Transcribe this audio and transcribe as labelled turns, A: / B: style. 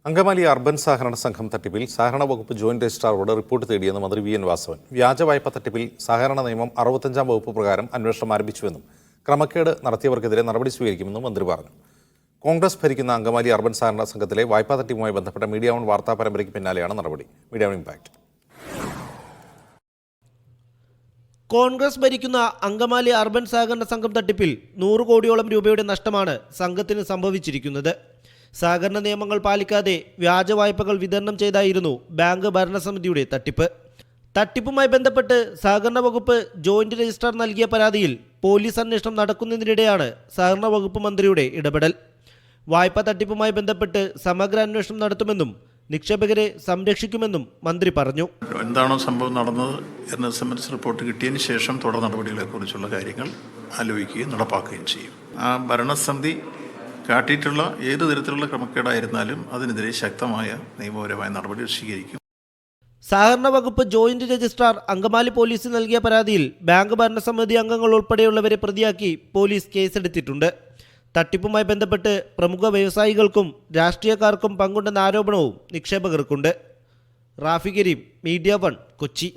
A: Angamaly urban സഹകരണ സംഘം തട്ടിപ്പിൽ സഹകരണ വകുപ്പ് ജോയിന്റ് രജിസ്ട്രാറോട് റിപ്പോർട്ട് തേടിയെന്ന് മന്ത്രി വി എൻ വാസവൻ. വ്യാജ വായ്പ തട്ടിപ്പിൽ സഹകരണ നിയമം 65-ാം വകുപ്പ് പ്രകാരം അന്വേഷണം ആരംഭിച്ചുവെന്നും ക്രമക്കേട് നടത്തിയവർക്കെതിരെ നടപടി സ്വീകരിക്കുമെന്നും മന്ത്രി പറഞ്ഞു. കോൺഗ്രസ് ഭരിക്കുന്ന അങ്കമാലി അർബൻ സഹകരണ സംഘത്തിലെ വായ്പാ തട്ടിപ്പുമായി ബന്ധപ്പെട്ട മീഡിയ വൺ വാർത്താ പരമ്പരയ്ക്ക് പിന്നാലെയാണ് നടപടി. Media one impact.
B: കോൺഗ്രസ് ഭരിക്കുന്ന അങ്കമാലി അർബൻ സഹകരണ സംഘം തട്ടിപ്പിൽ 100 കോടിയോളം രൂപയുടെ നഷ്ടമാണ് സംഘത്തിന് സംഭവിച്ചിരിക്കുന്നത്. സഹകരണ നിയമങ്ങൾ പാലിക്കാതെ വ്യാജ വായ്പകൾ വിതരണം ചെയ്തായിരുന്നു ബാങ്ക് ഭരണസമിതിയുടെ തട്ടിപ്പ്. തട്ടിപ്പുമായി ബന്ധപ്പെട്ട് സഹകരണ വകുപ്പ് ജോയിന്റ് രജിസ്ട്രാർ നൽകിയ പരാതിയിൽ പോലീസ് അന്വേഷണം നടക്കുന്നതിനിടെയാണ് സഹകരണ വകുപ്പ് മന്ത്രിയുടെ ഇടപെടൽ. വായ്പാ തട്ടിപ്പുമായി ബന്ധപ്പെട്ട് സമഗ്ര അന്വേഷണം നടത്തുമെന്നും നിക്ഷേപകരെ സംരക്ഷിക്കുമെന്നും മന്ത്രി പറഞ്ഞു.
C: എന്താണോ സംഭവം നടന്നത് എന്ന സംബന്ധിച്ച് റിപ്പോർട്ട് കിട്ടിയതിന് ശേഷം തുടർ നടപടികളെക്കുറിച്ചുള്ള കാര്യങ്ങൾ ആലോചിക്കുകയും നടപ്പാക്കുകയും ചെയ്യും. ആ ഭരണസമിതി കാട്ടിയിട്ടുള്ള ഏത് തരത്തിലുള്ള ക്രമക്കേടായിരുന്നാലും അതിനെതിരെ ശക്തമായ നിയമപരമായ നടപടി സ്വീകരിക്കും.
B: സഹകരണ വകുപ്പ് ജോയിന്റ് രജിസ്ട്രാർ അങ്കമാലി പോലീസിന് നൽകിയ പരാതിയിൽ ബാങ്ക് ഭരണസമിതി അംഗങ്ങൾ ഉൾപ്പെടെയുള്ളവരെ പ്രതിയാക്കി പോലീസ് കേസെടുത്തിട്ടുണ്ട്. തട്ടിപ്പുമായി ബന്ധപ്പെട്ട് പ്രമുഖ വ്യവസായികൾക്കും രാഷ്ട്രീയക്കാർക്കും പങ്കുണ്ടെന്ന ആരോപണവും നിക്ഷേപകർക്കുണ്ട്. Rafi Kareem, media one, Kochi.